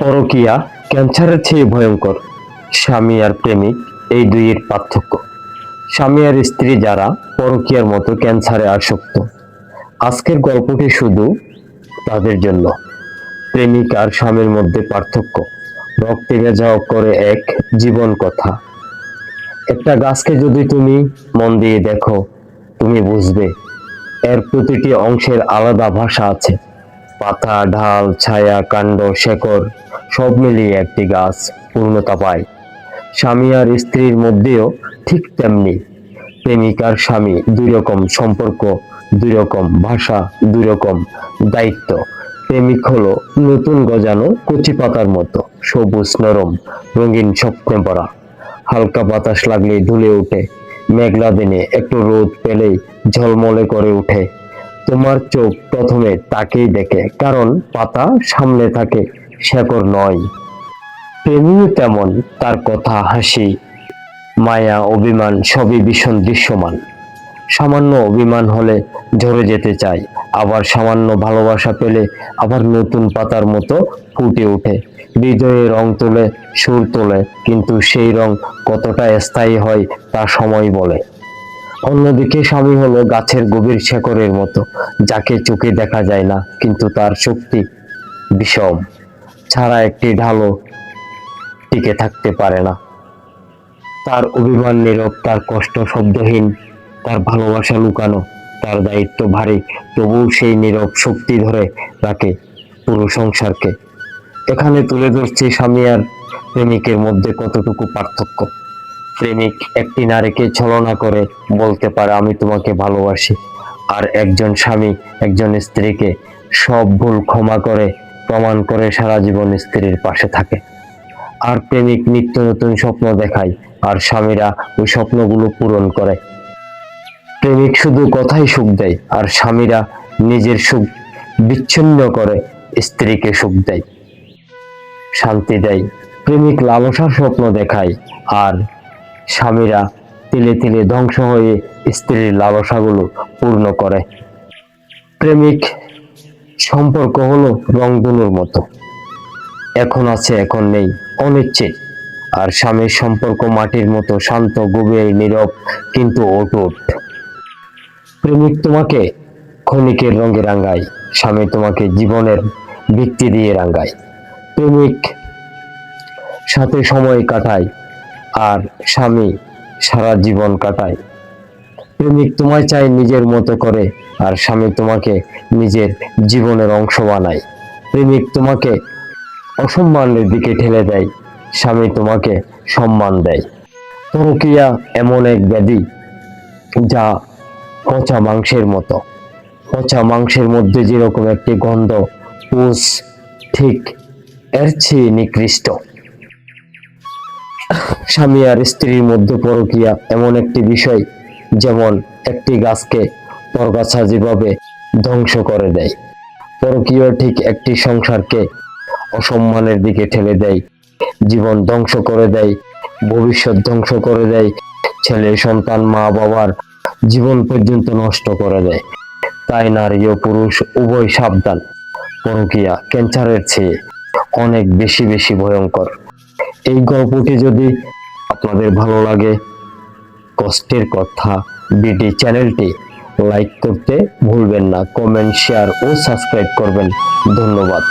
পরকীয়া ক্যান্সারের চেয়ে ভয়ঙ্কর। স্বামী আর প্রেমিক, এই দুইয়ের পার্থক্য। স্বামী আর স্ত্রী যারা পরকীয়ার মতো ক্যান্সারে আসক্ত, আজকের গল্পটি শুধু তাদের জন্য। প্রেমিক আর স্বামীর মধ্যে পার্থক্য, রক্তে ভেজা করে এক জীবন কথা। একটা গাছকে যদি তুমি মন দিয়ে দেখো, তুমি বুঝবে এর প্রতিটি অংশের আলাদা ভাষা আছে। পাতা, ঢাল, ছায়া, কাণ্ড, শেকড় সব মিলিয়ে একটি গাছ পূর্ণতা পায়। স্বামী আর স্ত্রীর মধ্যেও ঠিক তেমনি। প্রেমিক আর স্বামী দুই রকম সম্পর্ক, দুই রকম ভাষা, দুই রকম দায়িত্ব। প্রেমিক হলো নতুন গজানো কচি পাতার মতো, সবুজ, নরম, রঙিন, স্বপ্নে ভরা। হালকা বাতাস লাগলেই দুলে ওঠে, মেঘলা দিনে একটু রোদ পেলেই ঝলমলে করে ওঠে। তোমার চোখ প্রথমে তাকেই দেখে, কারণ পাতা সামনে থাকে, শেকড় নয়। প্রেমীও তেমন, তার কথা, হাসি, মায়া, অভিমান সবই ভীষণ দৃশ্যমান। সামান্য অভিমান হলে ঝরে যেতে চায়, আবার সামান্য ভালোবাসা পেলে আবার নতুন পাতার মতো ফুটে ওঠে। হৃদয়ে রং তোলে, সুর তোলে, কিন্তু সেই রং কতটা স্থায়ী হয় তা সময় বলে। অন্যদিকে স্বামী হলো গাছের গভীর শেকড়ের মতো, যাকে চোখে দেখা যায় না, কিন্তু তার শক্তি বিষম। ছাড়া একটি ঢালও টিকে থাকতে পারে না। তার অভিমান নীরব, তার কষ্ট শব্দহীন, তার ভালোবাসা লুকানো, তার দায়িত্ব ভারী, তবুও সেই নীরব শক্তি ধরে রাখে পুরো সংসারকে। এখানে তুলে ধরছি স্বামী আর প্রেমিকের মধ্যে কতটুকু পার্থক্য। প্রেমিক একটি নারীকে ছলনা করে বলতে পারে, আমি তোমাকে ভালোবাসি। আর একজন স্বামী একজন স্ত্রীকে সব ভুল ক্ষমা করে প্রমাণ করে সারা জীবন স্ত্রীর পাশে থাকে। আর প্রেমিক নিত্য নতুন স্বপ্ন দেখায়, আর স্বামীরা ওই স্বপ্নগুলো পূরণ করে। প্রেমিক শুধু কথাই সুখ দেয়, আর স্বামীরা নিজের সুখ বিচ্ছিন্ন করে স্ত্রীকে সুখ দেয়, শান্তি দেয়। প্রেমিক লালসার স্বপ্ন দেখায়, আর স্বামীরা তিলে তিলে ধ্বংস হয়ে স্ত্রীর লালসাগুলো পূর্ণ করে। প্রেমিক সম্পর্ক হলো রংধনুর মতো, এখন আছে এখন নেই, অনিশ্চিত। আর স্বামীর সম্পর্ক মাটির মতো, শান্ত, গভীর, নীরব, কিন্তু অটুট। প্রেমিক তোমাকে ক্ষণিকের রঙে রাঙায়, স্বামী তোমাকে জীবনের ভিত্তি দিয়ে রাঙায়। প্রেমিক সাথে সময় কাটায়, আর স্বামী সারা জীবন কাটায়। প্রেমিক তোমায় চায় নিজের মতো করে, আর স্বামী তোমাকে নিজের জীবনের অংশ বানায়। প্রেমিক তোমাকে অসম্মানের দিকে ঠেলে দেয়, স্বামী তোমাকে সম্মান দেয়। পরকীয়া এমন এক ব্যাধি যা পচা মাংসের মতো। পচা মাংসের মধ্যে যেরকম একটি গন্ধ, পুষ, ঠিক এর চেয়ে নিকৃষ্ট। স্বামী আর স্ত্রীর মধ্যে পরকীয়া এমন একটি বিষয়, যেমন একটি গাছকে পরগাছা যেভাবে ধ্বংস করে দেয়, পরকীয়া ঠিক একটি সংসারকে অসম্মানের দিকে ঠেলে দেয়, জীবন ধ্বংস করে দেয়, ভবিষ্যৎ ধ্বংস করে দেয়, ছেলে সন্তান, মা বাবার জীবন পর্যন্ত নষ্ট করে দেয়। তাই নারী ও পুরুষ উভয় সাবধান। পরকীয়া ক্যান্সারের চেয়ে অনেক বেশি বেশি ভয়ঙ্কর। এই গল্পটি যদি আপনাদের ভালো লাগে, কষ্টের কথা বিডি চ্যানেলটি লাইক করতে ভুলবেন না, কমেন্ট, শেয়ার ও সাবস্ক্রাইব করবেন। ধন্যবাদ।